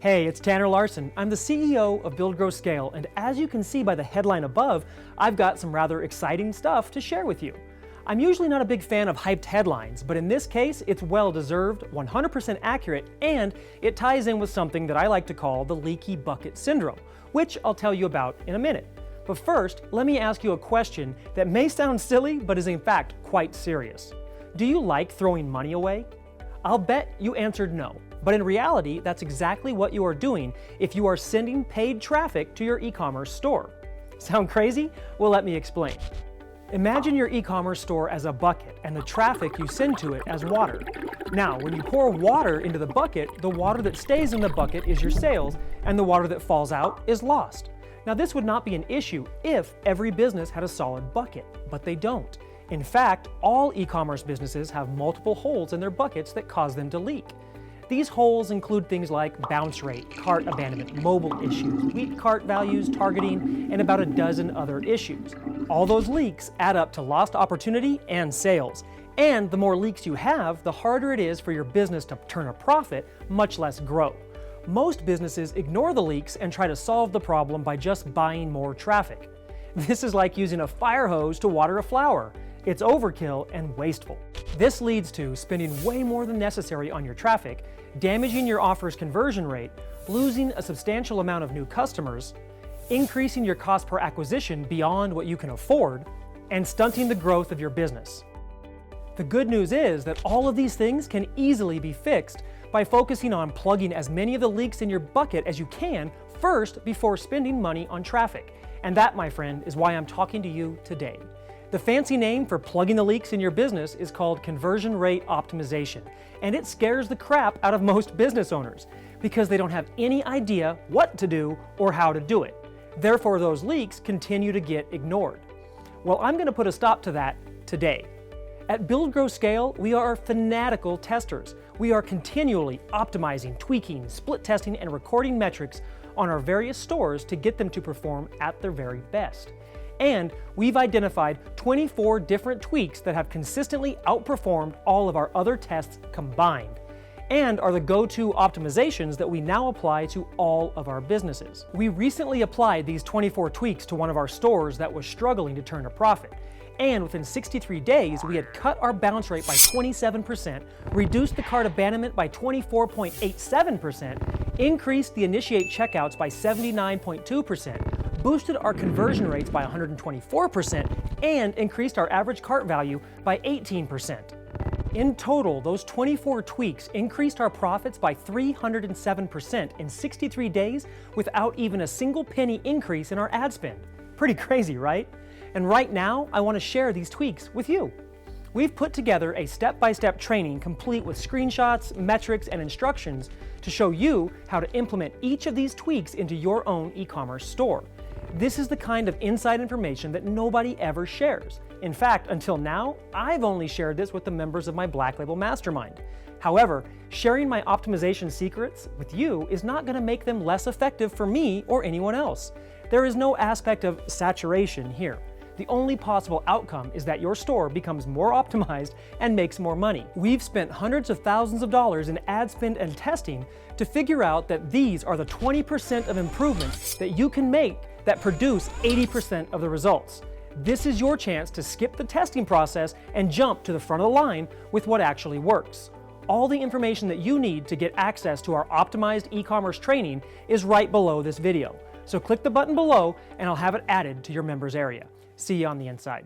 Hey, it's Tanner Larson. I'm the CEO of Build, Grow, Scale, and as you can see by the headline above, I've got some rather exciting stuff to share with you. I'm usually not a big fan of hyped headlines, but in this case, it's well-deserved, 100% accurate, and it ties in with something that I like to call the leaky bucket syndrome, which I'll tell you about in a minute. But first, let me ask you a question that may sound silly, but is in fact quite serious. Do you like throwing money away? I'll bet you answered no. But in reality, that's exactly what you are doing if you are sending paid traffic to your e-commerce store. Sound crazy? Well, let me explain. Imagine your e-commerce store as a bucket and the traffic you send to it as water. Now, when you pour water into the bucket, the water that stays in the bucket is your sales, and the water that falls out is lost. Now, this would not be an issue if every business had a solid bucket, but they don't. In fact, all e-commerce businesses have multiple holes in their buckets that cause them to leak. These holes include things like bounce rate, cart abandonment, mobile issues, weak cart values, targeting, and about a dozen other issues. All those leaks add up to lost opportunity and sales. And the more leaks you have, the harder it is for your business to turn a profit, much less grow. Most businesses ignore the leaks and try to solve the problem by just buying more traffic. This is like using a fire hose to water a flower. It's overkill and wasteful. This leads to spending way more than necessary on your traffic, damaging your offer's conversion rate, losing a substantial amount of new customers, increasing your cost per acquisition beyond what you can afford, and stunting the growth of your business. The good news is that all of these things can easily be fixed by focusing on plugging as many of the leaks in your bucket as you can first before spending money on traffic. And that, my friend, is why I'm talking to you today. The fancy name for plugging the leaks in your business is called conversion rate optimization, and it scares the crap out of most business owners because they don't have any idea what to do or how to do it. Therefore, those leaks continue to get ignored. Well, I'm going to put a stop to that today. At Build, Grow, Scale, we are fanatical testers. We are continually optimizing, tweaking, split testing, and recording metrics on our various stores to get them to perform at their very best. And we've identified 24 different tweaks that have consistently outperformed all of our other tests combined, and are the go-to optimizations that we now apply to all of our businesses. We recently applied these 24 tweaks to one of our stores that was struggling to turn a profit. And within 63 days, we had cut our bounce rate by 27%, reduced the cart abandonment by 24.87%, increased the initiate checkouts by 79.2%, boosted our conversion rates by 124%, and increased our average cart value by 18%. In total, those 24 tweaks increased our profits by 307% in 63 days without even a single penny increase in our ad spend. Pretty crazy, right? And right now, I want to share these tweaks with you. We've put together a step-by-step training complete with screenshots, metrics, and instructions to show you how to implement each of these tweaks into your own e-commerce store. This is the kind of inside information that nobody ever shares. In fact, until now, I've only shared this with the members of my Black Label Mastermind. However, sharing my optimization secrets with you is not going to make them less effective for me or anyone else. There is no aspect of saturation here. The only possible outcome is that your store becomes more optimized and makes more money. We've spent hundreds of thousands of dollars in ad spend and testing to figure out that these are the 20% of improvements that you can make that produce 80% of the results. This is your chance to skip the testing process and jump to the front of the line with what actually works. All the information that you need to get access to our optimized e-commerce training is right below this video. So click the button below and I'll have it added to your members area. See you on the inside.